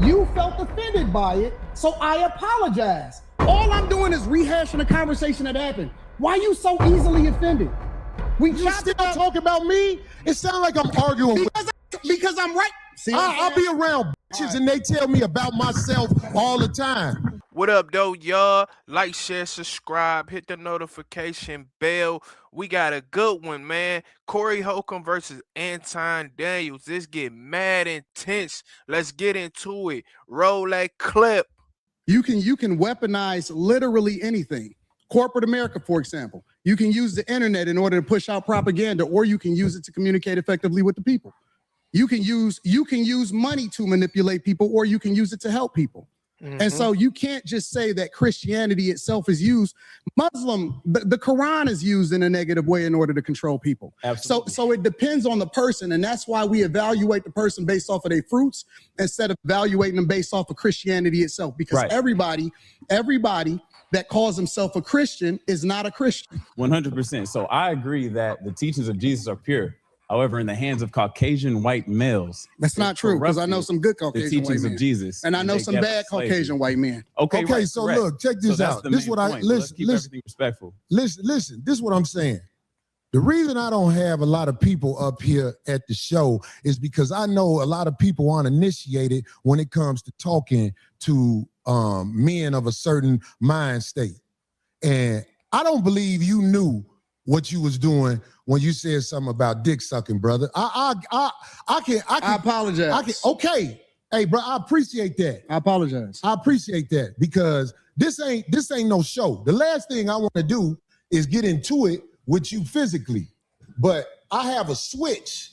You felt offended by it, so I apologize. All I'm doing is rehashing a conversation that happened. Why are you so easily offended? You still talk about me? It sounds like I'm arguing because I'm right. See, I'll be around bitches and they tell me about myself all the time. What up, though, y'all? Like, share, subscribe, hit the notification bell. We got a good one, man. Corey Holcomb versus Anton Daniels. This get mad intense. Let's get into it. Roll that clip. You can weaponize literally anything. Corporate America, for example. You can use the internet in order to push out propaganda, or you can use it to communicate effectively with the people. You can use money to manipulate people, or you can use it to help people. And so you can't just say that Christianity itself is used. The Quran is used in a negative way in order to control people. Absolutely. So it depends on the person, and that's why we evaluate the person based off of their fruits instead of evaluating them based off of Christianity itself. Because everybody that calls himself a Christian is not a Christian. 100%. So I agree that the teachings of Jesus are pure. However, in the hands of Caucasian white males, that's not true, because I know some good Caucasian the teachings white men. of Jesus, and I know some bad Caucasian white men. Okay, right, so correct. Look, check this out. This is what I listen. Keep everything respectful. Listen. This is what I'm saying. The reason I don't have a lot of people up here at the show is because I know a lot of people aren't initiated when it comes to talking to men of a certain mind state, and I don't believe you knew what you was doing when you said something about dick sucking, brother. I apologize. Okay. Hey, bro, I appreciate that. I apologize. I appreciate that, because this ain't no show. The last thing I want to do is get into it with you physically. But I have a switch.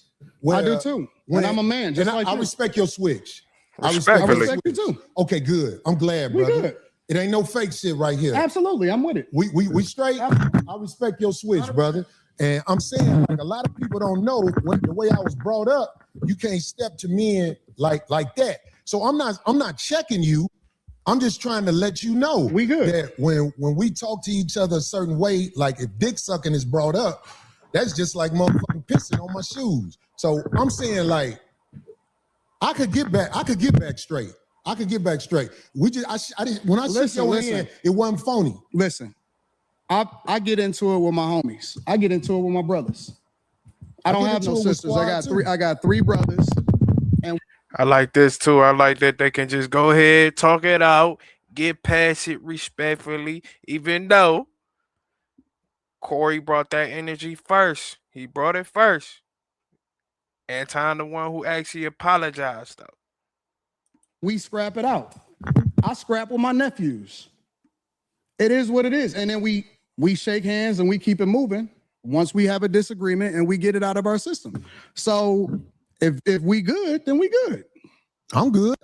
I do too. When I'm a man, just like I respect your switch. I respect you too. Okay, good. I'm glad, brother. Good. It ain't no fake shit right here. Absolutely, I'm with it. We straight. I respect your switch, brother. And I'm saying, like, a lot of people don't know the way I was brought up. You can't step to men like that. So I'm not checking you. I'm just trying to let you know we good. That when we talk to each other a certain way, like if dick sucking is brought up, that's just like motherfucking pissing on my shoes. So I'm saying, like, I could get back straight. I could get back straight. I didn't, when I shook your hand, it wasn't phony. Listen, I get into it with my homies. I get into it with my brothers. I don't have no sisters. I got three brothers. And I like this too. I like that they can just go ahead, talk it out, get past it respectfully, even though Corey brought that energy first. He brought it first. Anton, the one who actually apologized, though. We scrap it out. I scrap with my nephews. It is what it is. And then we shake hands and we keep it moving once we have a disagreement and we get it out of our system. So if we good, then we good. I'm good.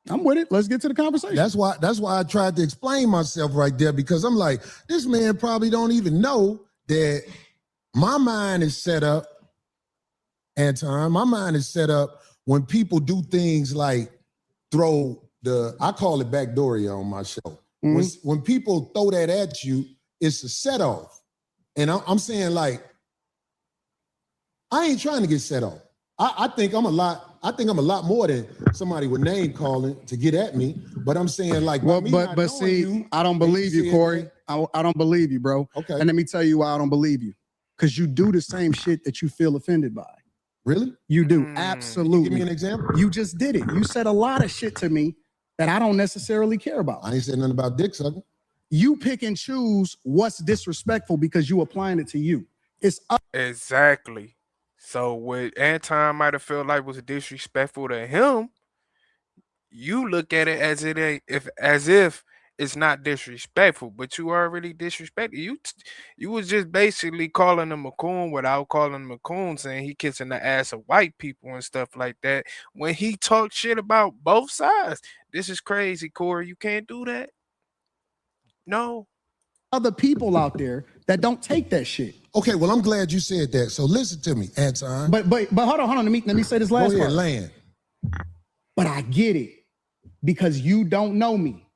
I'm with it. Let's get to the conversation. That's why I tried to explain myself right there, because I'm like, this man probably don't even know that my mind is set up, Anton. My mind is set up when people do things like I call it backdooria on my show. When people throw that at you, it's a set off. And I'm saying, like, I ain't trying to get set off. I think I'm a lot more than somebody with name calling to get at me. But I'm saying, like, but see, I don't believe you, Corey. I don't believe you, bro. Okay. And let me tell you why I don't believe you. Because you do the same shit that you feel offended by. Really? You do. Absolutely. Give me an example. You just did it. You said a lot of shit to me that I don't necessarily care about. I ain't said nothing about dick sucking. You pick and choose what's disrespectful because you applying it to you. It's exactly. So what Anton might have felt like was disrespectful to him, you look at it as if it's not disrespectful, but you already disrespected. You was just basically calling him a coon without calling him a coon, saying he kissing the ass of white people and stuff like that. When he talked shit about both sides, this is crazy, Corey. You can't do that. No. Other people out there that don't take that shit. Okay, well, I'm glad you said that. So listen to me, Anton. But hold on. Let me say this last part. Land. But I get it, because you don't know me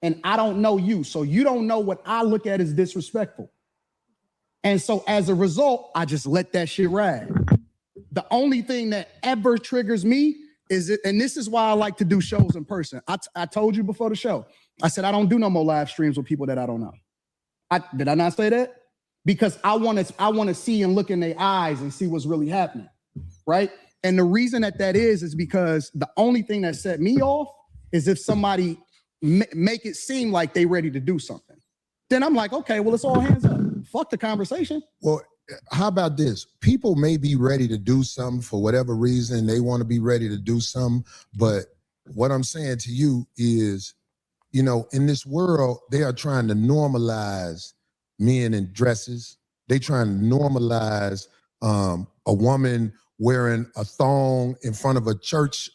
and I don't know you. So you don't know what I look at as disrespectful. And so as a result, I just let that shit ride. The only thing that ever triggers me is it, and this is why I like to do shows in person. I told you before the show, I said I don't do no more live streams with people that I don't know. Did I not say that? Because I want to see and look in their eyes and see what's really happening, right? And the reason that is because the only thing that set me off is if somebody make it seem like they ready to do something. Then I'm like, okay, well, it's all hands up. Fuck the conversation. Well, how about this? People may be ready to do something for whatever reason. They want to be ready to do something. But what I'm saying to you is, you know, in this world, they are trying to normalize men in dresses. They trying to normalize a woman wearing a thong in front of a church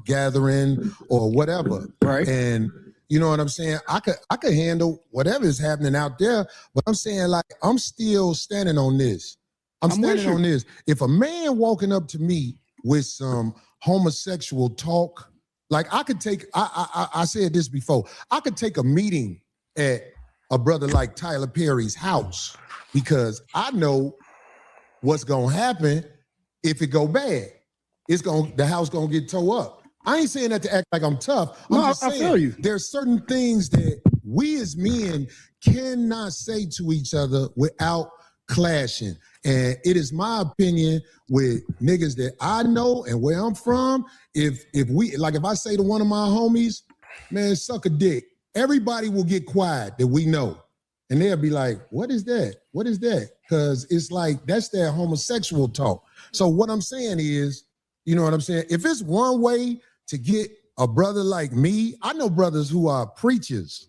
gathering or whatever. Right. And you know what I'm saying? I could handle whatever is happening out there, but I'm saying, like, I'm still standing on this. I'm standing on this. If a man walking up to me with some homosexual talk, like, I could take, I said this before, I could take a meeting at a brother like Tyler Perry's house because I know what's gonna happen if it go bad. The house gonna get tore up. I ain't saying that to act like I'm tough. I'm just saying, I feel you. There's certain things that we as men cannot say to each other without clashing. And it is my opinion with niggas that I know and where I'm from, if I say to one of my homies, man, suck a dick, everybody will get quiet that we know. And they'll be like, what is that? What is that? Because it's like, that's their homosexual talk. So what I'm saying is, you know what I'm saying? If it's one way to get a brother like me, I know brothers who are preachers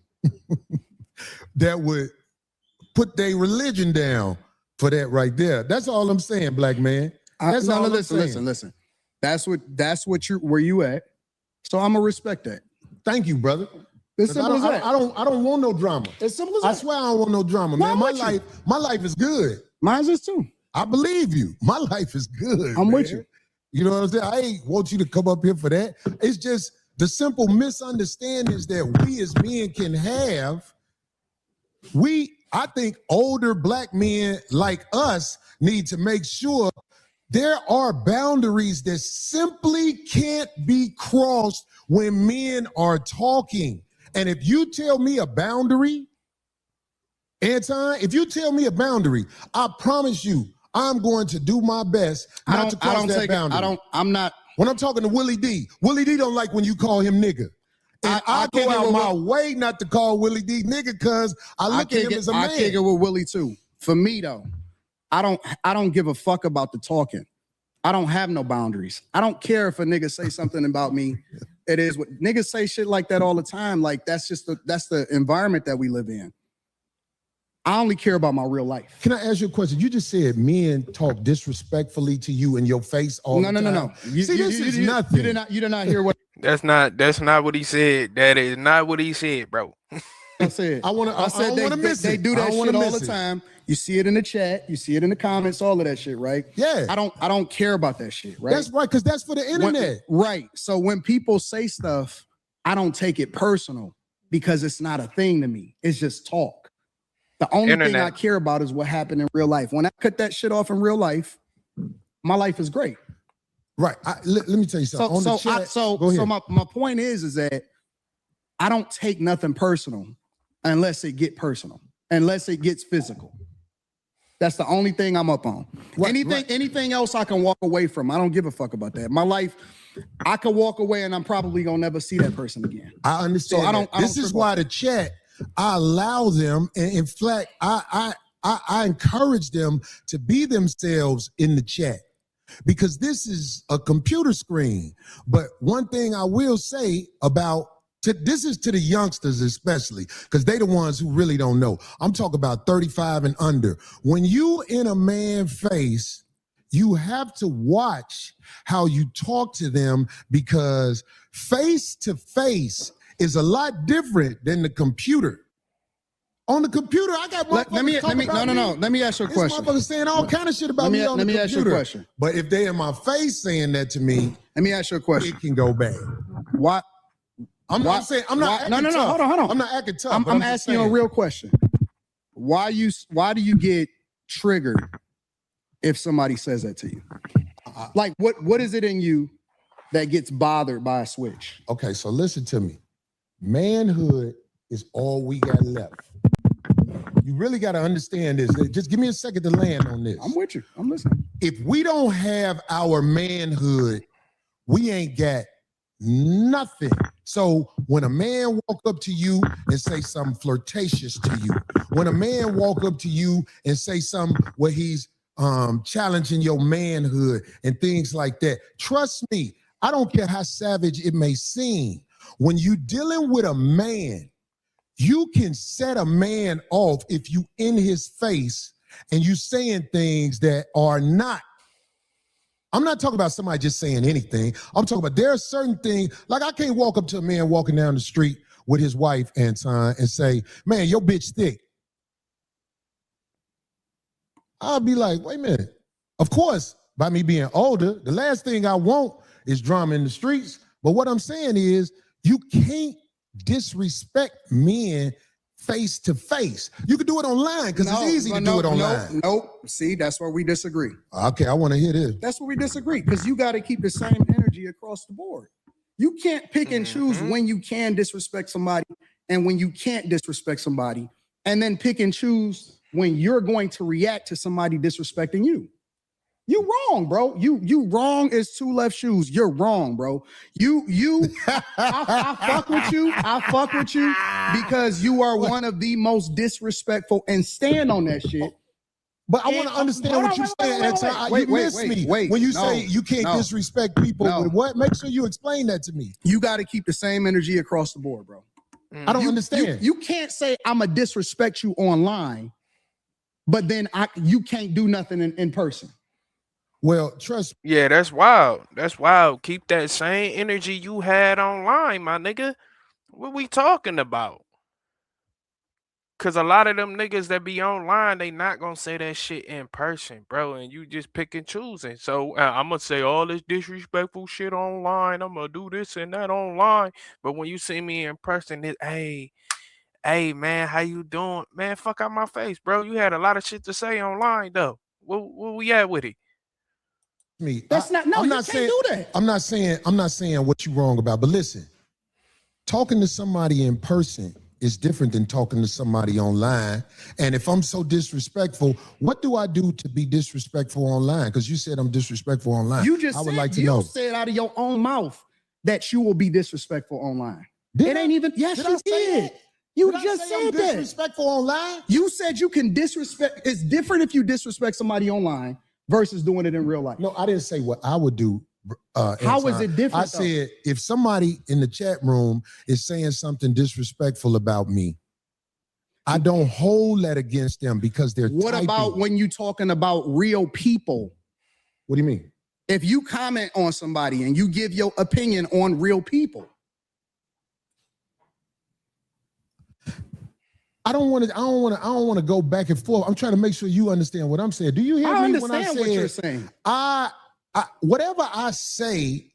that would put their religion down for that right there. That's all I'm saying, black man. That's all I'm saying. Listen. That's where you at. So I'm gonna respect that. Thank you, brother. It's simple as that. I don't want no drama. It's simple as that. I swear I don't want no drama, man. My life is good. Mine's is too. I believe you. My life is good. I'm man. with you. You know what I'm saying? I ain't want you to come up here for that. It's just the simple misunderstandings that we as men can have. I think older black men like us need to make sure there are boundaries that simply can't be crossed when men are talking. And if you tell me a boundary, Anton, if you tell me a boundary, I promise you, I'm going to do my best not to cross that boundary. When I'm talking to Willie D don't like when you call him nigga. And I go out my way not to call Willie D nigga because I look at him as a man. I kick it with Willie too. For me though, I don't give a fuck about the talking. I don't have no boundaries. I don't care if a nigga say something about me. It is what niggas say shit like that all the time. Like that's the environment that we live in. I only care about my real life. Can I ask you a question? You just said men talk disrespectfully to you in your face all the time. No. This is nothing. You did not hear what That's not what he said. That is not what he said, bro. I said. I don't want to miss it. They do that shit all the time. You see it in the chat. You see it in the comments. All of that shit, right? Yeah. I don't care about that shit, right? That's right, because that's for the internet. Right. So when people say stuff, I don't take it personal because it's not a thing to me. It's just talk. The only thing I care about is what happened in real life. When I cut that shit off in real life, my life is great. Right. Let me tell you something. So my point is that I don't take nothing personal unless it get personal, unless it gets physical. That's the only thing I'm up on. Anything else I can walk away from. I don't give a fuck about that. My life, I could walk away and I'm probably gonna never see that person again. I understand. So this is why the chat, I allow them, and in fact, I encourage them to be themselves in the chat because this is a computer screen. But one thing I will say this is to the youngsters especially, because they the ones who really don't know. I'm talking about 35 and under. When you in a man's face, you have to watch how you talk to them because face to face is a lot different than the computer. On the computer, I got motherfuckers Let me ask you a question. This motherfucker saying all kind of shit about me on the computer. Let me ask you a question. But if they in my face saying that to me, let me ask you a question. It can go bad. Why? I'm not acting tough. Hold on. I'm not acting tough. I'm asking you a real question. Why do you get triggered if somebody says that to you? Like what is it in you that gets bothered by a switch. Okay, so listen to me. Manhood is all we got left. You really got to understand this. Just give me a second to land on this. I'm with you. I'm listening. If we don't have our manhood, we ain't got nothing. So when a man walk up to you and say something flirtatious to you, when a man walk up to you and say something where he's challenging your manhood and things like that, trust me, I don't care how savage it may seem. When you dealing with a man, you can set a man off if you in his face and you saying things that are not. I'm not talking about somebody just saying anything. I'm talking about there are certain things, like I can't walk up to a man walking down the street with his wife, Anton, and say, man, your bitch thick. I'll be like, wait a minute. Of course, by me being older, the last thing I want is drama in the streets. But what I'm saying is you can't disrespect men face to face. You can do it online because it's easy to do it online. Nope. See, that's where we disagree. Okay, I want to hear this. That's where we disagree because you got to keep the same energy across the board. You can't pick and choose when you can disrespect somebody and when you can't disrespect somebody, and then pick and choose when you're going to react to somebody disrespecting you. You wrong, bro. You wrong as two left shoes. You're wrong, bro. I fuck with you. I fuck with you because you are one of the most disrespectful, and stand on that shit. But I want to understand what you're saying, Anton. You missed me. When you say you can't disrespect people with what? Make sure you explain that to me. You got to keep the same energy across the board, bro. I don't understand. You can't say I'm going to disrespect you online, but then you can't do nothing in person. Well, trust me. Yeah, that's wild. That's wild. Keep that same energy you had online, my nigga. What we talking about? Cause a lot of them niggas that be online, they not gonna say that shit in person, bro. And you just pick and choosing. So I'm gonna say all this disrespectful shit online. I'm gonna do this and that online. But when you see me in person, it's hey man, how you doing? Man, fuck out my face, bro. You had a lot of shit to say online though. Where we at with it? Me. That's not. No, I'm you not can't saying, do that. I'm not saying what you're wrong about. But listen, talking to somebody in person is different than talking to somebody online. And if I'm so disrespectful, what do I do to be disrespectful online? Because you said I'm disrespectful online. I would like to know. You said out of your own mouth that you will be disrespectful online. Did it ain't even. Yes, you did. You just said that. Disrespectful online. You said you can disrespect. It's different if you disrespect somebody online versus doing it in real life. No, I didn't say what I would do. How is it different? I said if somebody in the chat room is saying something disrespectful about me, I don't hold that against them because they're What typing. about when you talking about real people? What do you mean? If you comment on somebody and you give your opinion on real people. I don't want to go back and forth. I'm trying to make sure you understand what I'm saying. Do you hear me when I say what you're saying? Whatever I say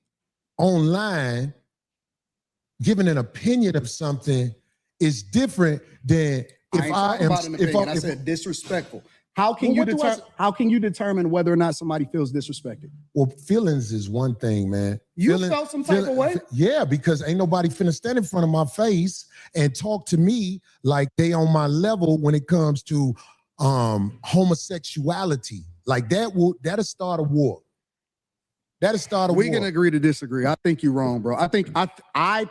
online, giving an opinion of something is different than if I said disrespectful. How can you determine whether or not somebody feels disrespected? Well, feelings is one thing, man. You felt some type of way? Yeah, because ain't nobody finna stand in front of my face and talk to me like they on my level when it comes to homosexuality. Like that'll start a war. That'll start a war. We can agree to disagree. I think you're wrong, bro. I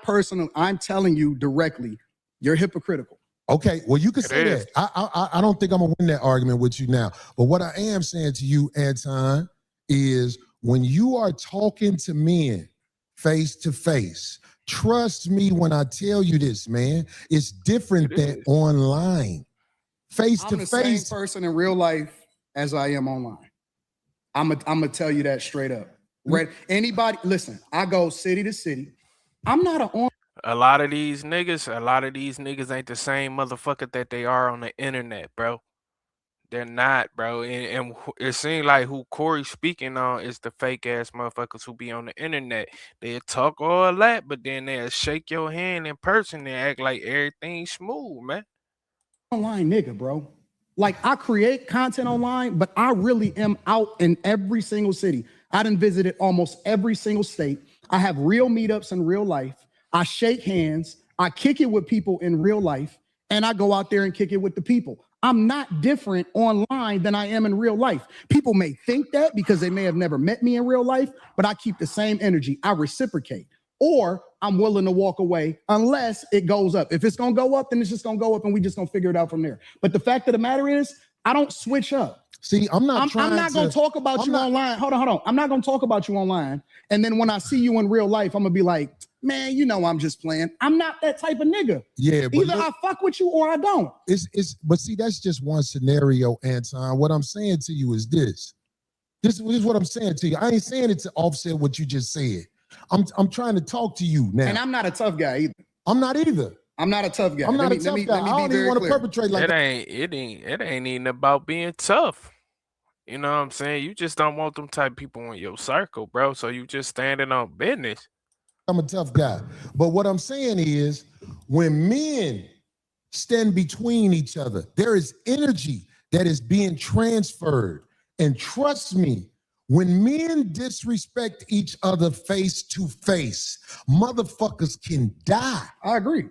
personally, I'm telling you directly, you're hypocritical. Okay, well, you can say that. I don't think I'm gonna win that argument with you now. But what I am saying to you, Anton, is when you are talking to men face to face, trust me when I tell you this, man, it's different than online. Face to face. I'm the same person in real life as I am online. I'm gonna tell you that straight up. Right? Anybody, listen, I go city to city. I'm not a lot of these niggas ain't the same motherfucker that they are on the internet, bro. They're not, bro. And it seems like who Corey's speaking on is the fake ass motherfuckers who be on the internet. They'll talk all that, but then they'll shake your hand in person and act like everything's smooth, man. Online nigga, bro. Like I create content online, but I really am out in every single city. I done visited almost every single state. I have real meetups in real life. I shake hands. I kick it with people in real life, and I go out there and kick it with the people. I'm not different online than I am in real life. People may think that because they may have never met me in real life, but I keep the same energy. I reciprocate, or I'm willing to walk away unless it goes up. If it's going to go up, then it's just going to go up and we just going to figure it out from there. But the fact of the matter is, I don't switch up. See, I'm not going to talk about you online. Hold on. I'm not going to talk about you online. And then when I see you in real life, I'm going to be like, man, you know I'm just playing. I'm not that type of nigga. Yeah, but either I fuck with you or I don't. But see, that's just one scenario, Anton. What I'm saying to you is this. This is what I'm saying to you. I ain't saying it to offset what you just said. I'm trying to talk to you now. And I'm not a tough guy either. I'm not either. I'm not a tough guy. I'm not a tough guy. I don't even want to perpetrate like that. It ain't even about being tough. You know what I'm saying? You just don't want them type of people in your circle, bro. So you just standing on business. I'm a tough guy. But what I'm saying is, when men stand between each other, there is energy that is being transferred. And trust me, when men disrespect each other face to face, motherfuckers can die. I agree.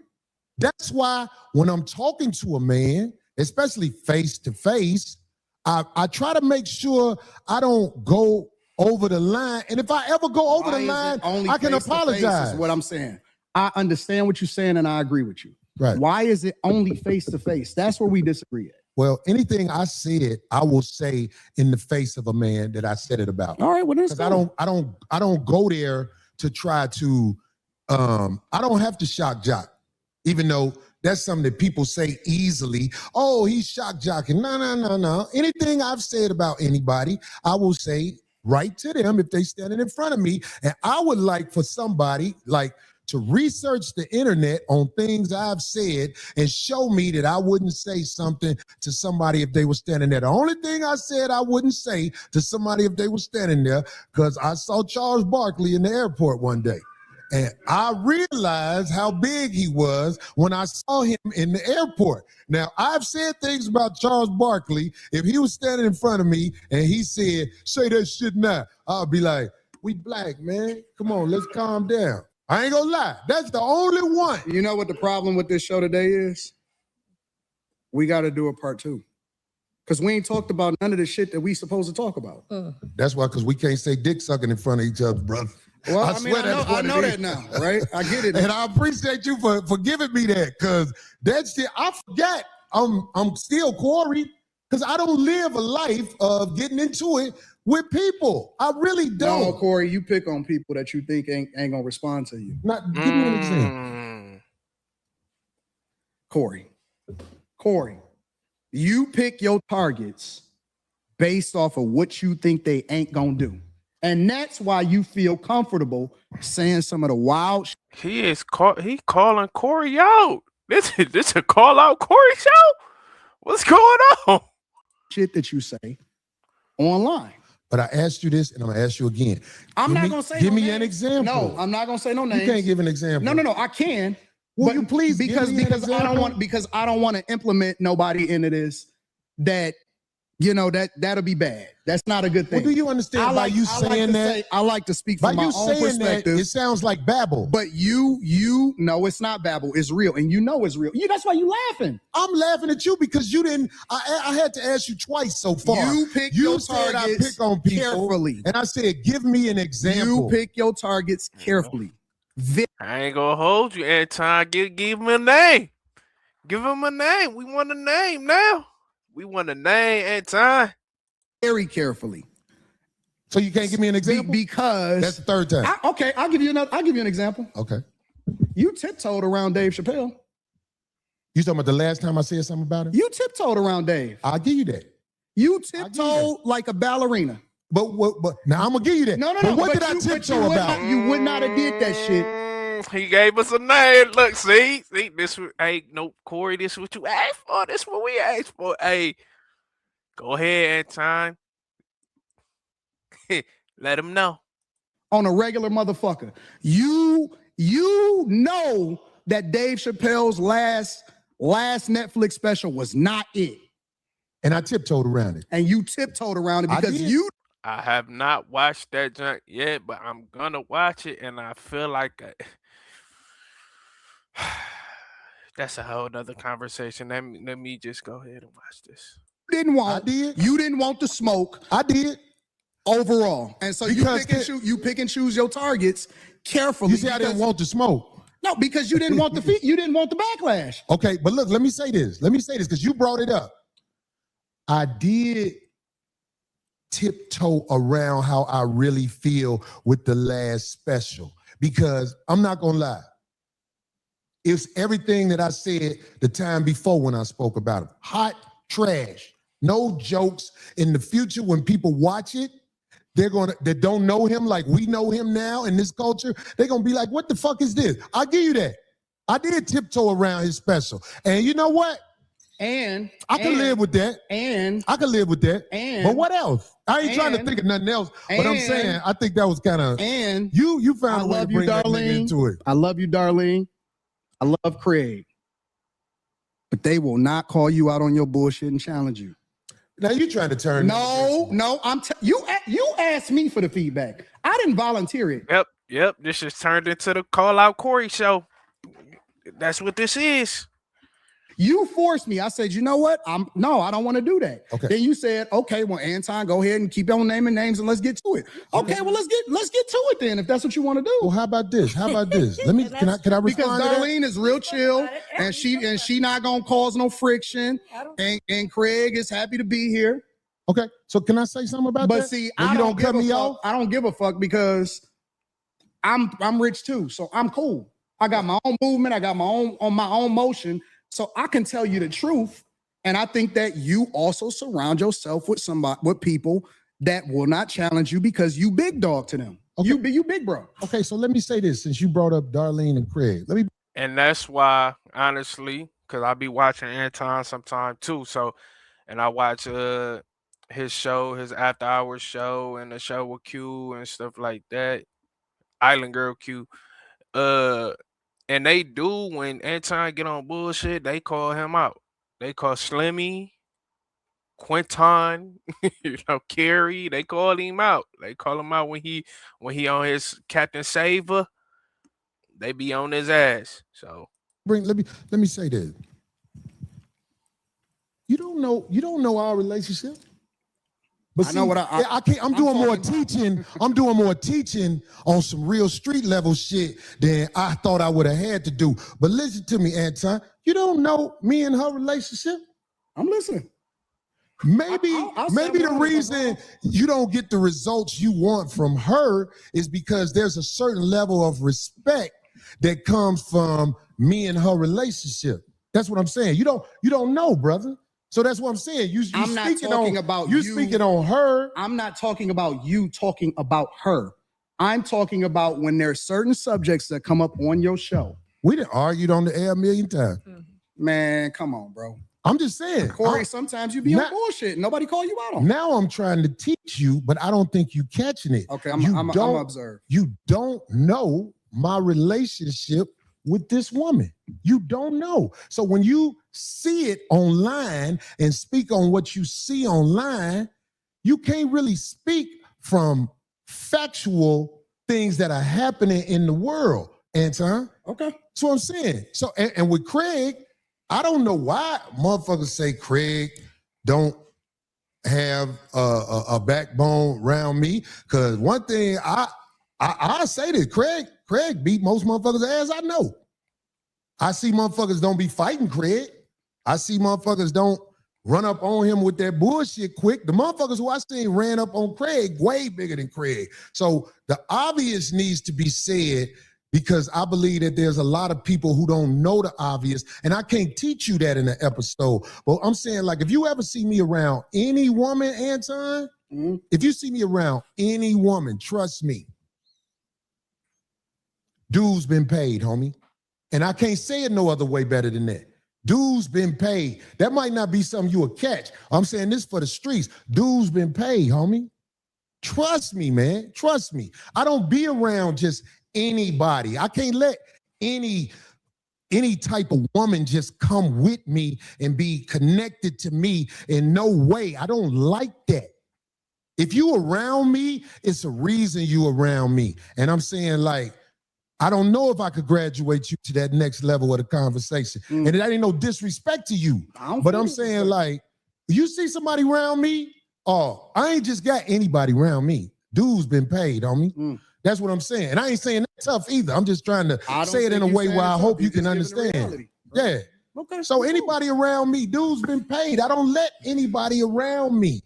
That's why when I'm talking to a man, especially face to face, I try to make sure I don't go over the line. And if I ever go over the line, I can apologize. Is what I'm saying. I understand what you're saying and I agree with you. Right. Why is it only face to face? That's where we disagree at. Well, anything I said, I will say in the face of a man that I said it about. All right, well, that's because I don't go there to try to I don't have to shock jock, even though that's something that people say easily. Oh, he's shock jocking. No. Anything I've said about anybody, I will say right to them if they standing in front of me. And I would like for somebody to research the internet on things I've said and show me that I wouldn't say something to somebody if they were standing there. The only thing I said I wouldn't say to somebody if they were standing there, because I saw Charles Barkley in the airport one day. And I realized how big he was when I saw him in the airport. Now, I've said things about Charles Barkley. If he was standing in front of me and he said, say that shit now, I'll be like, we black, man. Come on, let's calm down. I ain't gonna lie. That's the only one. You know what the problem with this show today is? We got to do a part 2. Because we ain't talked about none of the shit that we supposed to talk about. That's why, because we can't say dick sucking in front of each other, brother. Well, I know that now, right? I get it. And I appreciate you for giving me that, because that shit, I forgot I'm still Corey, because I don't live a life of getting into it with people. I really don't. No, Corey, you pick on people that you think ain't gonna respond to you. Not, give me an example. Corey, you pick your targets based off of what you think they ain't gonna do. And that's why you feel comfortable saying some of the wild shit. He calling Corey out. This a call out Corey show? What's going on? Shit that you say online. But I asked you this, and I'm gonna ask you again. I'm not gonna say. Give no me names. an example. No, I'm not gonna say no names. You can't give an example. No. I can. Will you please? Because I don't want to implement nobody into this. That that'll be bad. That's not a good thing. Well, do you understand by you saying that? I like to speak from my own perspective. It sounds like babble. But you know it's not babble. It's real, and you know it's real. That's why you laughing. I'm laughing at you because you didn't. I had to ask you twice so far. You pick your said targets I pick on people carefully, and I said, give me an example. You pick your targets carefully. I ain't gonna hold you, Anton. Give him a name. Give him a name. We want a name now. We want a name, Anton. Very carefully. So you can't give me an example? Because that's the third time. Okay, I'll give you an example. Okay. You tiptoed around Dave Chappelle. You talking about the last time I said something about him? You tiptoed around Dave. I'll give you that. You tiptoed like a ballerina. But now I'm gonna give you that. No. But what did I tiptoe about? You would not have did that shit. He gave us a name. Look, see this. Hey, no, Corey, this is what you asked for. This is what we asked for. Hey, go ahead, Anton. Let him know. On a regular motherfucker, you know that Dave Chappelle's last Netflix special was not it. And I tiptoed around it. And you tiptoed around it because I have not watched that junk yet, but I'm gonna watch it, and I feel like that's a whole nother conversation. Let me just go ahead and watch this. I did. You didn't want the smoke I did. overall, and so Because you pick and choose your targets carefully. You see, I didn't want the smoke. No, because you didn't want the you didn't want the backlash. Okay, but look, let me say this because you brought it up. I did tiptoe around how I really feel with the last special because I'm not gonna lie. It's everything that I said the time before when I spoke about it. Hot trash, no jokes. In the future, when people watch it, that don't know him like we know him now in this culture, they're gonna be like, what the fuck is this? I'll give you that. I did tiptoe around his special. And you know what? And I can live with that. And I can live with that. And but what else? I ain't trying to think of nothing else. But I'm saying I think that was kind of and you found I a way to love you, bring that nigga Darlene. into it. I love you, Darlene. I love Craig. But they will not call you out on your bullshit and challenge you. Now you trying to turn No, you asked me for the feedback. I didn't volunteer it. Yep. This has turned into the Call Out Corey show. That's what this is. You forced me. I said, you know what? I don't want to do that. Okay. Then you said, okay, well, Anton, go ahead and keep on naming names and let's get to it. Okay, well, let's get to it then, if that's what you want to do. Well, how about this? Let me can I respond Because to that? Darlene is real chill and she not gonna cause no friction. And Craig is happy to be here. Okay, so can I say something about that? But see, Well, you don't cut me off. I don't give a fuck because I'm rich too, so I'm cool. I got my own movement. I got my own motion. So I can tell you the truth. And I think that you also surround yourself with people that will not challenge you because you big dog to them. Okay. You big bro. Okay, so let me say this since you brought up Darlene and Craig. And that's why, honestly, because I be watching Anton sometime too. So, and I watch his show, his after hours show, and the show with Q and stuff like that. Island Girl Q. And they do when Anton get on bullshit, they call him out. They call Slimmy, Quinton, Kerry. They call him out. They call him out when he on his Captain Saver. They be on his ass. So let me say this. You don't know our relationship. But I know what I can't. I'm doing more teaching. I'm doing more teaching on some real street level shit than I thought I would have had to do. But listen to me, Anton. You don't know me and her relationship. I'm listening. Maybe the reason you don't get the results you want from her is because there's a certain level of respect that comes from me and her relationship. That's what I'm saying. You don't know, brother. So that's what I'm saying. I'm not talking about you speaking on her. I'm not talking about you talking about her. I'm talking about when there's certain subjects that come up on your show. We done argued on the air a million times. Man, come on, bro. I'm just saying. Corey, sometimes you be on bullshit. Nobody call you out on it. Now I'm trying to teach you, but I don't think you catching it. Okay, I'm observe. You don't know my relationship with this woman. You don't know. So when you see it online and speak on what you see online, you can't really speak from factual things that are happening in the world, Anton. Okay. That's what I'm saying. So, and with Craig, I don't know why motherfuckers say Craig don't have a backbone around me. Because one thing I say this, Craig beat most motherfuckers' ass I know. I see motherfuckers don't be fighting Craig. I see motherfuckers don't run up on him with that bullshit quick. The motherfuckers who I seen ran up on Craig way bigger than Craig. So the obvious needs to be said because I believe that there's a lot of people who don't know the obvious, and I can't teach you that in an episode. But I'm saying, like, if you ever see me around any woman, Anton, if you see me around any woman, trust me, dues been paid, homie. And I can't say it no other way better than that. Dues been paid. That might not be something you will catch. I'm saying this for the streets. Dues been paid, homie. Trust me, man. Trust me. I don't be around just anybody. I can't let any type of woman just come with me and be connected to me in no way. I don't like that. If you around me, it's a reason you around me. And I'm saying, like, I don't know if I could graduate you to that next level of the conversation. And that ain't no disrespect to you. But I'm saying, like, you see somebody around me, oh, I ain't just got anybody around me. Dude's been paid, homie. That's what I'm saying. And I ain't saying that tough either. I'm just trying to say it in a way where I hope you can understand. Yeah. Okay. So anybody around me, dude's been paid. I don't let anybody around me.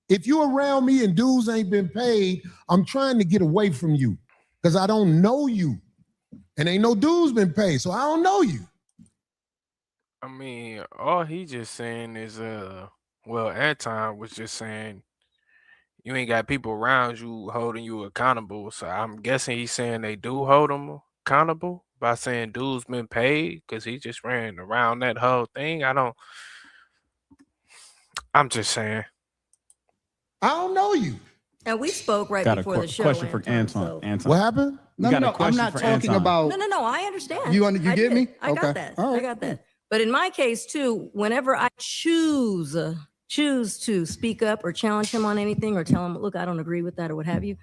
If you around me and dudes ain't been paid, I'm trying to get away from you because I don't know you. And ain't no dudes been paid, so I don't know you. I mean, all he just saying is, well, Anton was just saying you ain't got people around you holding you accountable. So I'm guessing he's saying they do hold him accountable by saying dudes been paid because he just ran around that whole thing. I'm just saying. I don't know you. And we spoke right Got before the a show. question for Anton. So. Anton. What happened? No, got a I'm question not for talking Anton. about. No, I understand. You I get me? I Okay. got that. All right. I got that. But in my case too, whenever I choose to speak up or challenge him on anything or tell him, look, I don't agree with that or what have you,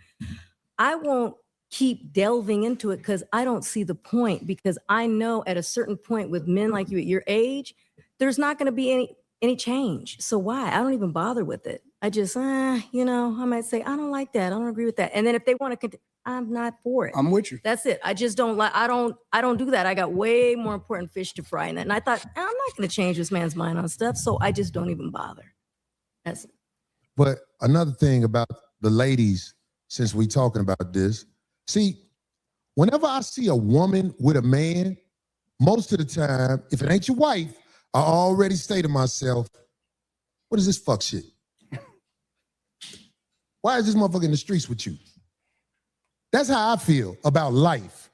I won't keep delving into it because I don't see the point, because I know at a certain point with men like you at your age, there's not going to be any change. So why? I don't even bother with it. I just, I might say, I don't like that. I don't agree with that. And then if they want to continue, I'm not for it. I'm with you. That's it. I just don't like, I don't do that. I got way more important fish to fry in that. And I thought, I'm not going to change this man's mind on stuff. So I just don't even bother. That's it. But another thing about the ladies, since we talking about this, see, whenever I see a woman with a man, most of the time, if it ain't your wife, I already say to myself, what is this fuck shit? Why is this motherfucker in the streets with you? That's how I feel about life.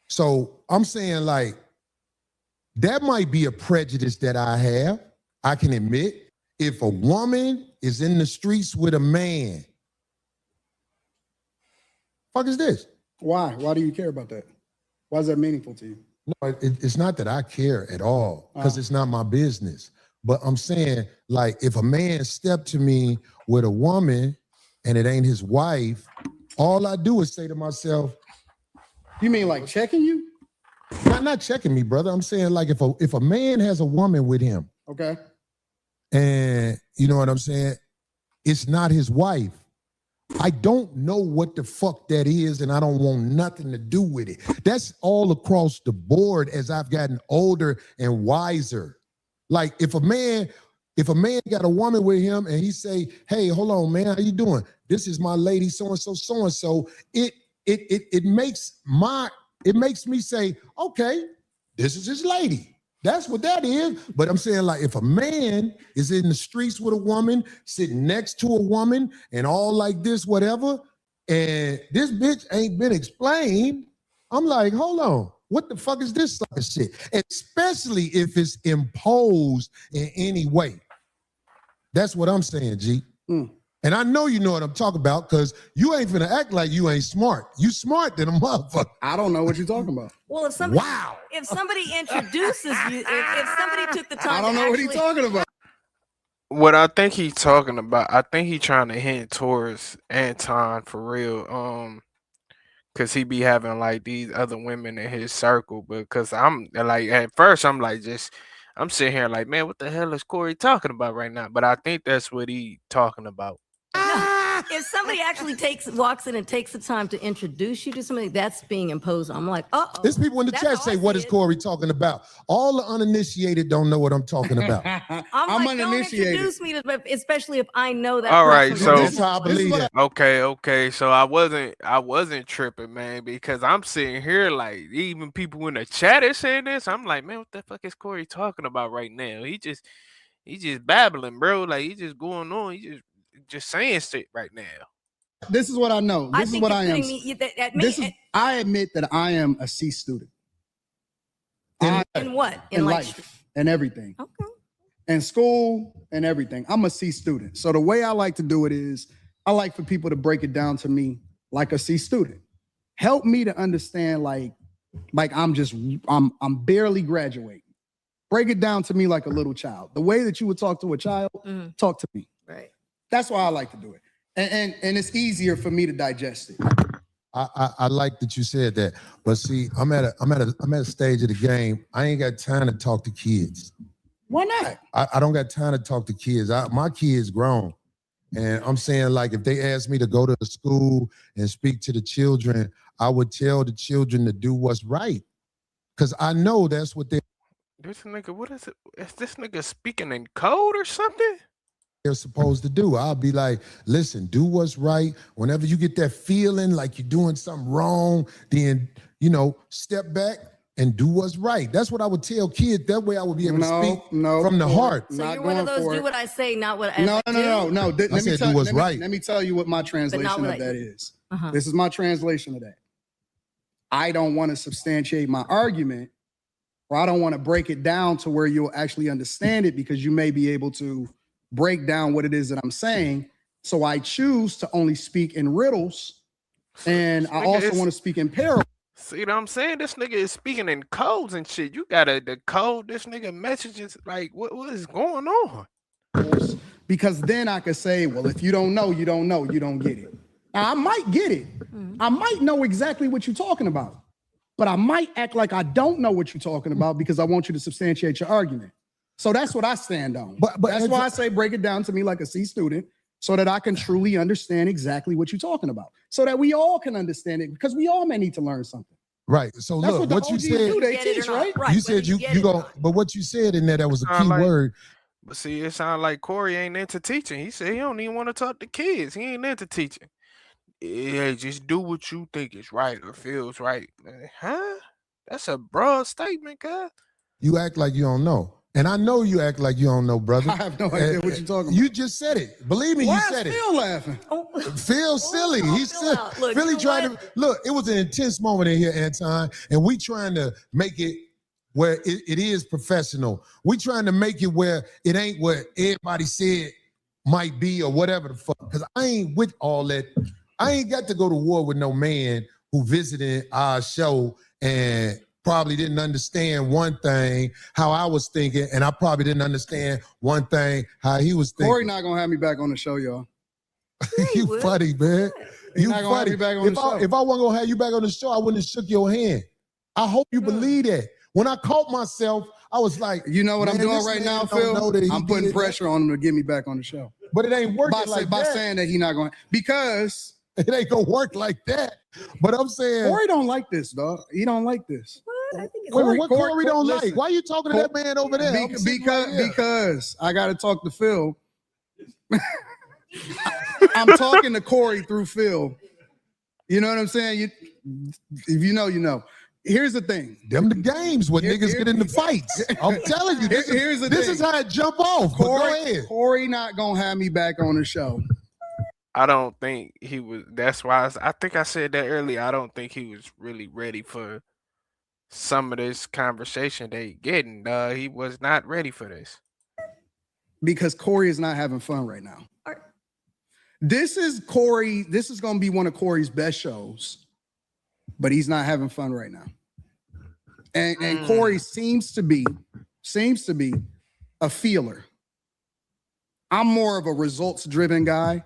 So I'm saying, like, that might be a prejudice that I have. I can admit, if a woman is in the streets with a man, fuck is this? Why? Why do you care about that? Why is that meaningful to you? No, it's not that I care at all, because it's not my business. But I'm saying, like, if a man stepped to me with a woman and it ain't his wife, all I do is say to myself, you mean like checking you? Not checking me, brother. I'm saying, like, if a man has a woman with him, okay, and you know what I'm saying, it's not his wife, I don't know what the fuck that is, and I don't want nothing to do with it. That's all across the board as I've gotten older and wiser. Like, if a man got a woman with him and he say, hey, hold on, man, how you doing? This is my lady, so-and-so, so-and-so. It makes me say, okay, this is his lady. That's what that is. But I'm saying, like, if a man is in the streets with a woman, sitting next to a woman and all like this, whatever, and this bitch ain't been explained, I'm like, hold on. What the fuck is this sucker shit? Especially if it's imposed in any way. That's what I'm saying, G. And I know you know what I'm talking about, because you ain't finna act like you ain't smart. You smart than a motherfucker. I don't know what you're talking about. Well, if somebody introduces you, if somebody took the time, I don't know what he's talking about. What I think he's talking about, I think he's trying to hint towards Anton for real. Cause he be having like these other women in his circle, because I'm like, at first I'm like, I'm sitting here like, man, what the hell is Corey talking about right now? But I think that's what he talking about. No, if somebody actually walks in and takes the time to introduce you to somebody, that's being imposed on. I'm like, uh-oh. There's people in the chat say, what is Corey talking about? All the uninitiated don't know what I'm talking about. I'm like, uninitiated. Don't introduce me to, especially if I know that. All right, so that's how I believe that. Okay. So I wasn't tripping, man, because I'm sitting here like, even people in the chat are saying this. I'm like, man, what the fuck is Corey talking about right now? He just babbling, bro. Like, he just going on. He just saying shit right now. This is what I know. This is what I am. I admit that I am a C student. In what? In life and everything. Okay. In school and everything. I'm a C student. So the way I like to do it is, I like for people to break it down to me like a C student. Help me to understand like I'm barely graduating. Break it down to me like a little child. The way that you would talk to a child, talk to me. Right. That's why I like to do it. And it's easier for me to digest it. I like that you said that, but see, I'm at a stage of the game. I ain't got time to talk to kids. Why not? I don't got time to talk to kids. My kids grown, and I'm saying, like, if they ask me to go to the school and speak to the children, I would tell the children to do what's right, because I know that's what they're This nigga, what is it? Is this nigga speaking in code or something? supposed to do. I'll be like, listen, do what's right. Whenever you get that feeling like you're doing something wrong, then, step back and do what's right. That's what I would tell kids. That way I would be able to speak from the heart. So Not you're one of going those for do it. what I say, not what I No. I said do what's right. Let me tell you what my translation what of I that do. is. Uh-huh. This is my translation of that. I don't want to substantiate my argument, or I don't want to break it down to where you'll actually understand it, because you may be able to break down what it is that I'm saying. So I choose to only speak in riddles, and I also want to speak in parables. See what I'm saying? This nigga is speaking in codes and shit. You gotta decode this nigga messages. Like, what is going on? Because then I could say, well, if you don't know, you don't know, you don't get it. Now, I might get it. I might know exactly what you're talking about, but I might act like I don't know what you're talking about because I want you to substantiate your argument. So that's what I stand on. But that's why I say break it down to me like a C student, so that I can truly understand exactly what you're talking about, so that we all can understand it, because we all may need to learn something. Right. So That's look, what what the you OGs said, do, they teach, right? you said you go, but what you said in there, that was a key word. But see, it sounds like Corey ain't into teaching. He said he don't even want to talk to kids. He ain't into teaching. Yeah, just do what you think is right or feels right. Huh? That's a broad statement, cuz. You act like you don't know. And I know you act like you don't know, brother. I have no idea what you're talking about. You just said it. Believe me, Why you said is it. Phil laughing? Phil's silly. He's silly. Look, Philly you know tried what? to look. It was an intense moment in here, Anton, and we trying to make it where it is professional. We trying to make it where it ain't what everybody said might be or whatever the fuck. Because I ain't with all that. I ain't got to go to war with no man who visited our show and probably didn't understand one thing how I was thinking, and I probably didn't understand one thing how he was thinking. Corey not gonna have me back on the show, y'all. You would. funny, man. He's You not gonna have funny. me back on the show. If I wasn't gonna have you back on the show, I wouldn't have shook your hand. I hope you believe that. When I caught myself, I was like, You know what I'm man, doing this right man now, don't know that Phil? he I'm putting did that. pressure on him to get me back on the show. But it ain't working By that. saying that he's not going, because It ain't gonna work like that. But I'm saying, Corey don't like this, dog. He don't like this. What? I think it's wait, what Corey don't listen. like? Why you talking to that man over there? I'm sitting right here. Because I got to talk to Phil. I'm talking to Corey through Phil. You know what I'm saying? If you know, you know. Here's the thing. Them the games where niggas get into fights. I'm telling you, this is how it jump off. But go ahead. Corey not gonna have me back on the show. I don't think he was. That's why I think I said that earlier. I don't think he was really ready for some of this conversation they getting. He was not ready for this. Because Corey is not having fun right now. This is going to be one of Corey's best shows, but he's not having fun right now. And Corey seems to be a feeler. I'm more of a results-driven guy.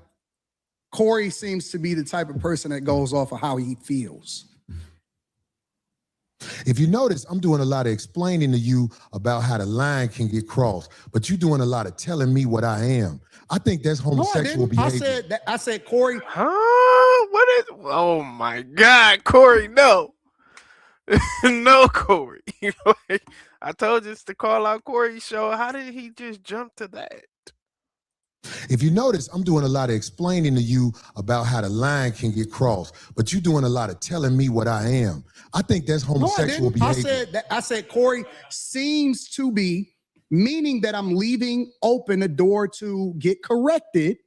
Corey seems to be the type of person that goes off of how he feels. If you notice, I'm doing a lot of explaining to you about how the line can get crossed, but you're doing a lot of telling me what I am. I think that's homosexual behavior. I said, Corey. Huh? What is? Oh my God, Corey, no. No, Corey. I told you it's the Call Out Corey show. How did he just jump to that? If you notice, I'm doing a lot of explaining to you about how the line can get crossed, but you're doing a lot of telling me what I am. I think that's homosexual behavior. I said Corey seems to be, meaning that I'm leaving open a door to get corrected.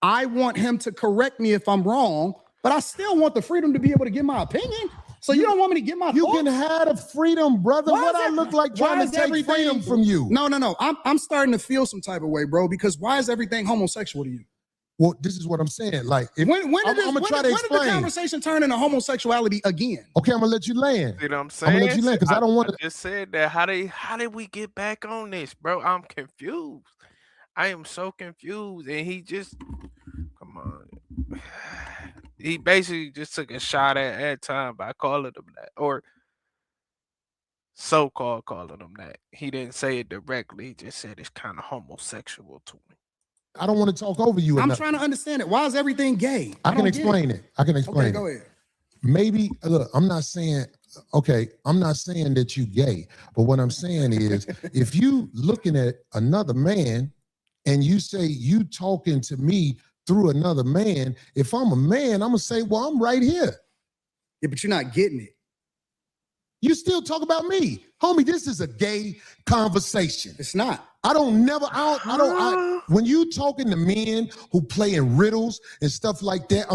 I want him to correct me if I'm wrong, but I still want the freedom to be able to give my opinion. So you don't want me to get my You thoughts? can have the freedom, brother. What I look like trying to take freedom from you? No. I'm starting to feel some type of way, bro, because why is everything homosexual to you? Well, this is what I'm saying. Like, When did the explain. conversation turn into homosexuality again? Okay, I'm gonna let you land. See what I'm saying? I'm gonna let you land because I don't want to. Just said that. How did we get back on this, bro? I'm confused. I am so confused, and he just come come on. He basically just took a shot at Anton by calling him that, or so-called calling him that. He didn't say it directly. He just said it's kind of homosexual to me. I don't want to talk over you. I'm trying to understand it. Why is everything gay? I can don't get explain it. I can explain Okay, go it. ahead. Maybe look, I'm not saying that you gay, but what I'm saying is if you looking at another man and you say you talking to me through another man, if I'm a man, I'm gonna say, well, I'm right here. Yeah, but you're not getting it. You still talk about me. Homie, this is a gay conversation. It's not. When you talking to men who play in riddles and stuff like that,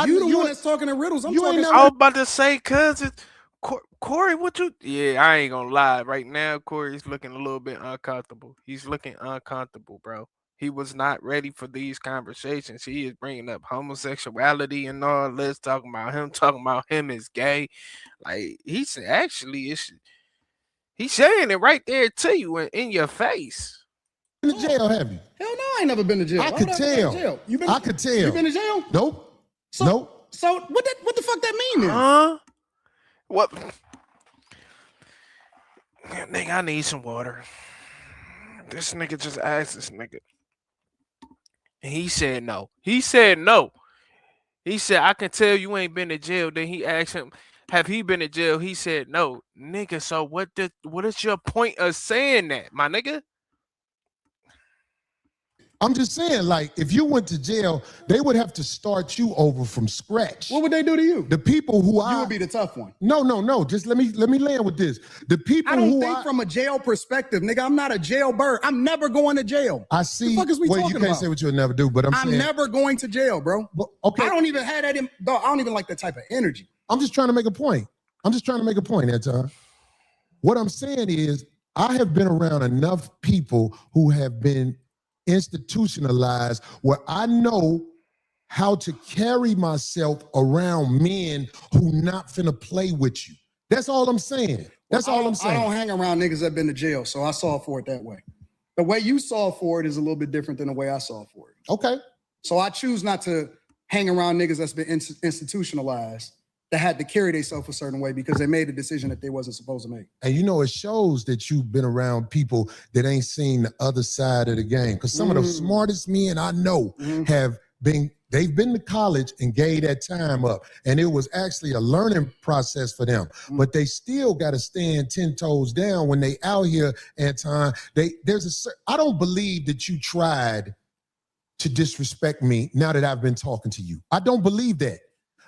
You the one that's talking in riddles. I'm you ain't talking. never- I was about to say, cousin, Corey, what you? Yeah, I ain't gonna lie. Right now, Corey's looking a little bit uncomfortable. He's looking uncomfortable, bro. He was not ready for these conversations. He is bringing up homosexuality and all this, talking about him is gay. Like he's actually, he's saying it right there to you in your face. in the jail, have you? Hell no, I ain't never been to jail. I Why could would I ever go to tell. jail? You been? I could tell. You been to jail? Nope. So, Nope. So what the fuck that mean then? Huh? What? Nigga, I need some water. This nigga just asked this nigga. And he said no. He said no. He said, I can tell you ain't been to jail. Then he asked him, have he been to jail? He said no. Nigga, so what is your point of saying that, my nigga? I'm just saying, like, if you went to jail, they would have to start you over from scratch. What would they do to you? The people who You would be the tough one. No. Just let me land with this. The people I don't who think from a jail perspective, nigga. I'm not a jailbird. I'm never going to jail. I see. The fuck is we well, talking you can't about? say what you'll never do, but I'm saying never going to jail, bro. Well, okay. I don't even have that in. Dog, I don't even like that type of energy. I'm just trying to make a point. Anton. What I'm saying is, I have been around enough people who have been institutionalized where I know how to carry myself around men who not finna play with you. That's all I'm saying. I don't hang around niggas that been to jail, so I saw for it that way. The way you saw for it is a little bit different than the way I saw for it. Okay. So I choose not to hang around niggas that's been institutionalized that had to carry themselves a certain way because they made a decision that they wasn't supposed to make. And you know, it shows that you've been around people that ain't seen the other side of the game. Because some of the smartest men I know they've been to college and gave that time up. And it was actually a learning process for them. But they still got to stand 10 toes down when they out here, Anton. I don't believe that you tried to disrespect me now that I've been talking to you. I don't believe that.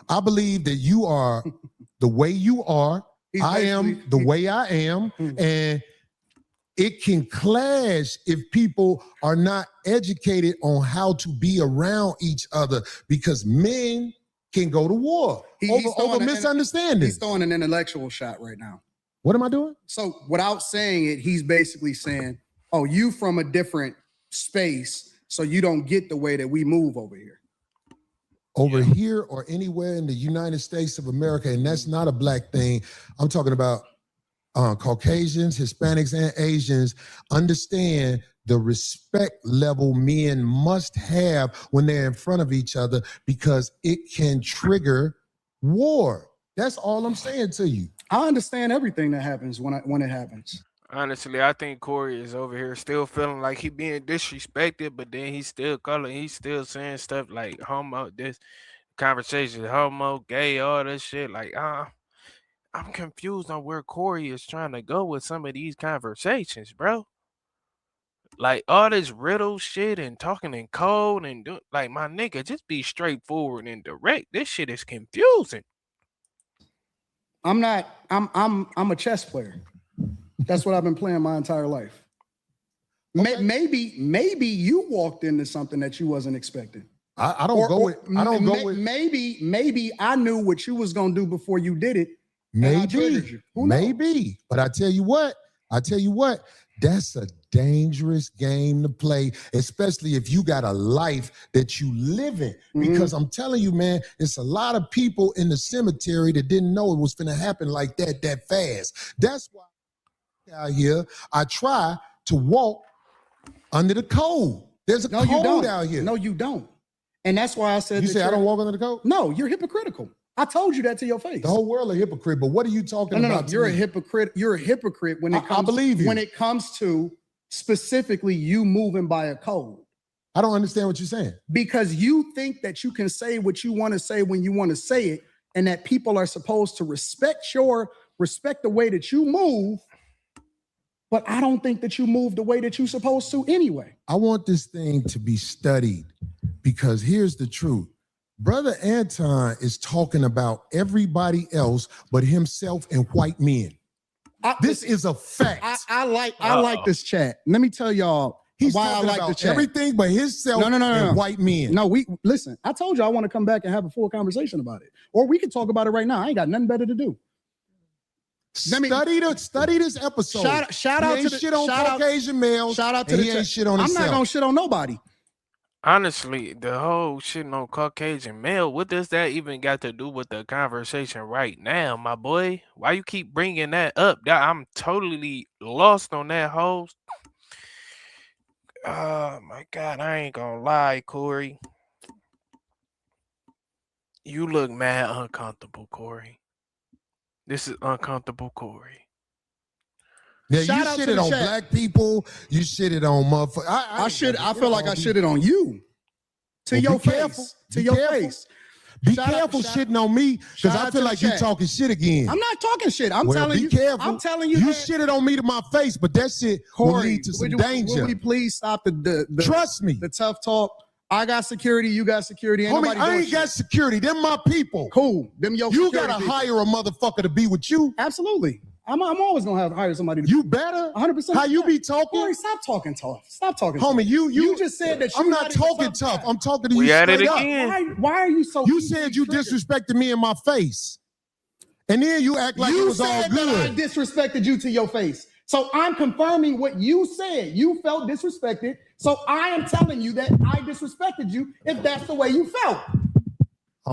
I believe that you are the way you are. I am the way I am. And it can clash if people are not educated on how to be around each other because men can go to war over misunderstanding. He's throwing an intellectual shot right now. What am I doing? So without saying it, he's basically saying, oh, you from a different space, so you don't get the way that we move over here. Over here or anywhere in the United States of America, and that's not a black thing. I'm talking about Caucasians, Hispanics, and Asians understand the respect level men must have when they're in front of each other because it can trigger war. That's all I'm saying to you. I understand everything that happens when it happens. Honestly, I think Corey is over here still feeling like he being disrespected, but then he's still saying stuff like homo, this conversation, homo, gay, all this shit. Like, I'm confused on where Corey is trying to go with some of these conversations, bro. Like all this riddle shit and talking in code and like my nigga, just be straightforward and direct. This shit is confusing. I'm a chess player. That's what I've been playing my entire life. Okay. Maybe you walked into something that you wasn't expecting. Maybe I knew what you was gonna do before you did it. Maybe. But I tell you what, that's a dangerous game to play, especially if you got a life that you live in. Because I'm telling you, man, it's a lot of people in the cemetery that didn't know it was gonna happen like that fast. That's why out here, I try to walk under the code. There's a code out here. No, you don't. And that's why I said You that say I you're- don't walk under the code? No, you're hypocritical. I told you that to your face. The whole world a hypocrite, but what are you talking No, about? to you're a me? hypocrite. You're a hypocrite when it I comes believe you. when it comes to specifically you moving by a code. I don't understand what you're saying. Because you think that you can say what you want to say when you want to say it, and that people are supposed to respect the way that you move. But I don't think that you move the way that you're supposed to anyway. I want this thing to be studied because here's the truth. Brother Anton is talking about everybody else but himself and white men. This is a fact. I like this chat. Let me tell y'all He's why I talking like the about chat. everything but himself and white men. No, listen. I told you I want to come back and have a full conversation about it, or we can talk about it right now. I ain't got nothing better to do. Study this episode. Shout he out ain't to the shit on Caucasian males. Shout out to and the he chat. ain't shit on I'm himself. not gonna shit on nobody. Honestly, the whole shitting on Caucasian male, what does that even got to do with the conversation right now, my boy? Why you keep bringing that up? I'm totally lost on that whole. Oh my God, I ain't gonna lie, Corey. You look mad uncomfortable, Corey. This is uncomfortable, Corey. Yeah, Shout you out to shitted the on chat. black people. You shitted on motherfuckers. I feel like I shitted on you. To Well, your be face. careful. To Be your careful. face. Be Shout out- careful shout- shitting on me because shout I out feel to like the you chat. talking shit again. I'm not talking shit. I'm Well, telling be you. careful. I'm telling you. You that- shitted on me to my face, but that shit will Corey, lead to some will danger. we please stop the Trust me. the tough talk? I got security. You got security. Ain't Homie, nobody I doing ain't got shit. security. Them my people. Cool. Them your You security gotta people. hire a motherfucker to be with you. Absolutely. I'm always gonna hire somebody. You better. 100%. How you be talking? Corey, stop talking tough. Stop talking. Homie, tough. you just said that. I'm you're not even talking tough. guy. I'm talking to We you at it straight up. again. Why are you so? You easily said you triggered? disrespected me in my face. And then you act like you it was all said that I good. disrespected you to your face. So I'm confirming what you said. You felt disrespected. So I am telling you that I disrespected you if that's the way you felt.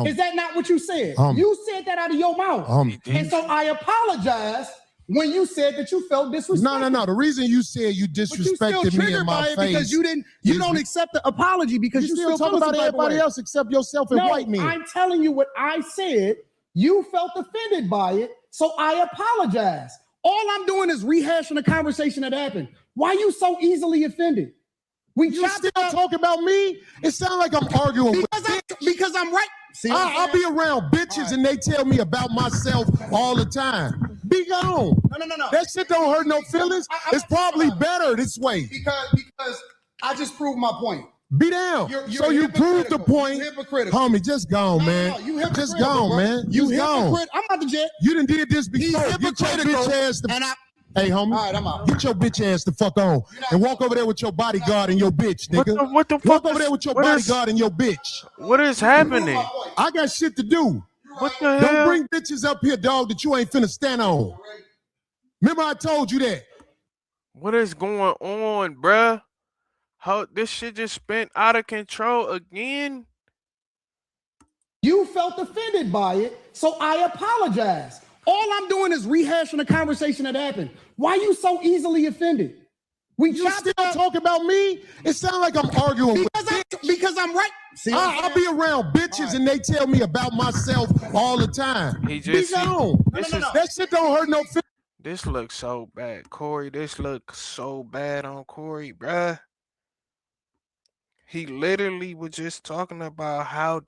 Is that not what you said? You said that out of your mouth. And so I apologize when you said that you felt disrespected. No. The reason you said you But you still disrespected me triggered in by my it because face. you don't accept the apology because You you still talk feel about some type of everybody way. else except yourself and No, white men. I'm telling you what I said. You felt offended by it, so I apologize. All I'm doing is rehashing a conversation that happened. Why you so easily offended? You still talk about me? It sounds like I'm arguing because I'm right. See, I'll be around bitches and they tell me about myself all the time. Be gone. No. That shit don't hurt no feelings. It's probably better this way. Because I just proved my point. Be down. You're So you proved the point. You're hypocritical. Homie, just gone, man. No, you Just hypocritical, gone, bro. man. You Just gone. hypocrite. I'm out the jet. You done did this before. He's Get your hypocritical, bitch ass the and I- Hey, homie. All right, I'm out. Get your bitch ass the fuck on and walk over there with your bodyguard and your bitch, nigga. What the Walk fuck over is- there with your what is- bodyguard and your bitch. What is happening? I got shit to do. What the Don't hell? bring bitches up here, dog, that you ain't finna stand on. Remember I told you that. What is going on, bruh? How this shit just spent out of control again? You felt offended by it, so I apologize. All I'm doing is rehashing a conversation that happened. Why you so easily offended? You still talk about me? It sounds like I'm arguing because I'm right. See, I'll be around bitches and they tell me about myself all the time. He just Be gone. That shit don't hurt no feelings. This looks so bad, Corey. This looks so bad on Corey, bruh. He literally was just talking about how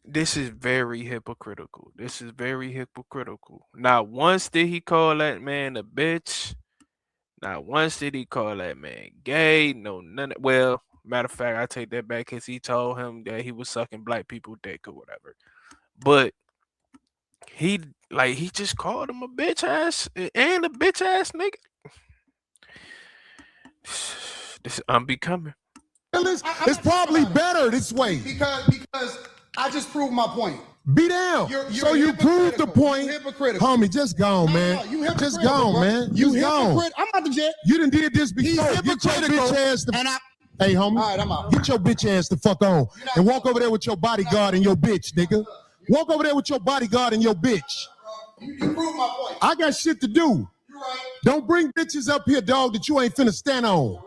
this is very hypocritical. This is very hypocritical. Not once did he call that man a bitch. Not once did he call that man gay. No, none. Well, matter of fact, I take that back because he told him that he was sucking black people dick or whatever. But he just called him a bitch ass and a bitch ass nigga. This is unbecoming. It's probably better this way. Because I just proved my point. Be down. So you proved the point. Homie, just gone, man. Just gone, man. You Just gone. hypocrite. I'm out the jet. You done did this before. Get your bitch ass the Hey, homie. All right, I'm out. Get your bitch ass the fuck on and walk over there with your bodyguard and your bitch, nigga. Walk over there with your bodyguard and your bitch. You proved my point. I got shit to do. Don't bring bitches up here, dog, that you ain't finna stand on.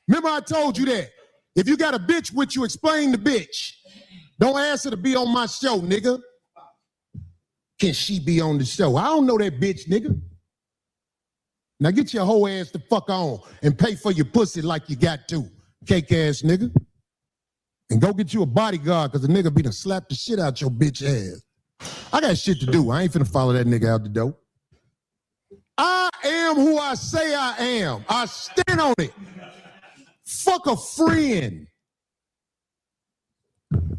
Remember I told you that. If you got a bitch with you, explain the bitch. Don't ask her to be on my show, nigga. Can she be on the show? I don't know that bitch, nigga. Now get your whole ass the fuck on and pay for your pussy like you got to, cake ass nigga. And go get you a bodyguard, because the nigga be done slap the shit out your bitch ass. I got shit to do. I ain't finna follow that nigga out the door. I am who I say I am. I stand on it. Fuck a friend.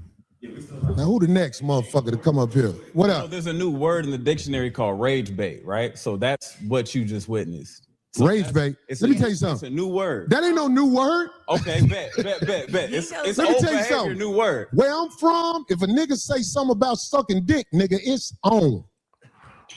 Now who the next motherfucker to come up here? What So up? there's a new word in the dictionary called rage bait, right? So that's what you just witnessed. So Rage bait. Let me tell you It's something. a new word. That ain't no new word. Okay, bet. It's Let me tell old you behavior, something. new word. Where I'm from, if a nigga say something about sucking dick, nigga, it's on.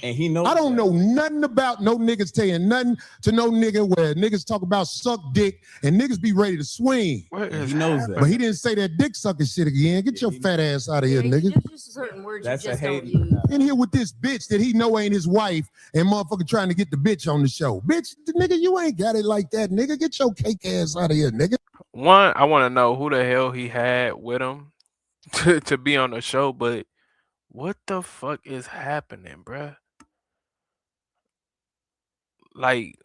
And he knows I don't that. know nothing about no niggas saying nothing to no nigga where niggas talk about suck dick and niggas be ready to swing. What is He knows that. happening? But he didn't say that dick sucking shit again. Get your fat ass out of here, nigga. There's just certain words That's you a just don't hating. use. In here with this bitch that he know ain't his wife and motherfucker trying to get the bitch on the show. Bitch, nigga, you ain't got it like that, nigga. Get your cake ass out of here, nigga. One, I want to know who the hell he had with him to be on the show, but what the fuck is happening, bruh? Like,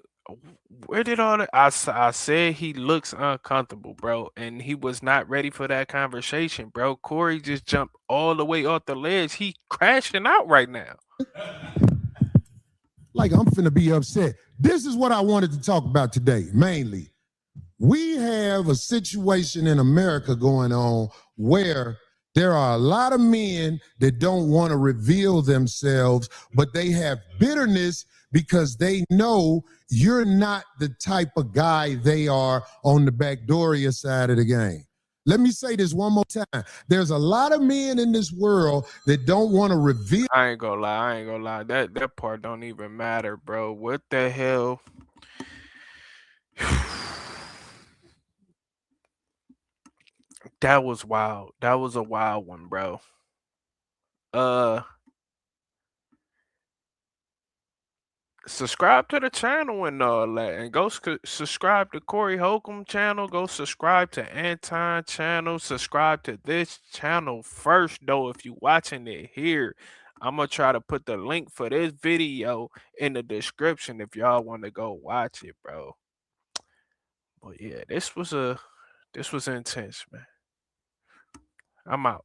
where did all that? I said he looks uncomfortable, bro, and he was not ready for that conversation, bro. Corey just jumped all the way off the ledge. He crashing out right now. Like I'm finna be upset. This is what I wanted to talk about today, mainly. We have a situation in America going on where there are a lot of men that don't want to reveal themselves, but they have bitterness because they know you're not the type of guy they are on the Backdooria side of the game. Let me say this one more time. There's a lot of men in this world that don't want to reveal. I ain't gonna lie. That part don't even matter, bro. What the hell? That was wild. That was a wild one, bro. Subscribe to the channel and all that, and go subscribe to Corey Holcomb channel. Go subscribe to Anton channel. Subscribe to this channel first, though. If you watching it here, I'm gonna try to put the link for this video in the description if y'all want to go watch it, bro. But yeah, this was intense, man. I'm out.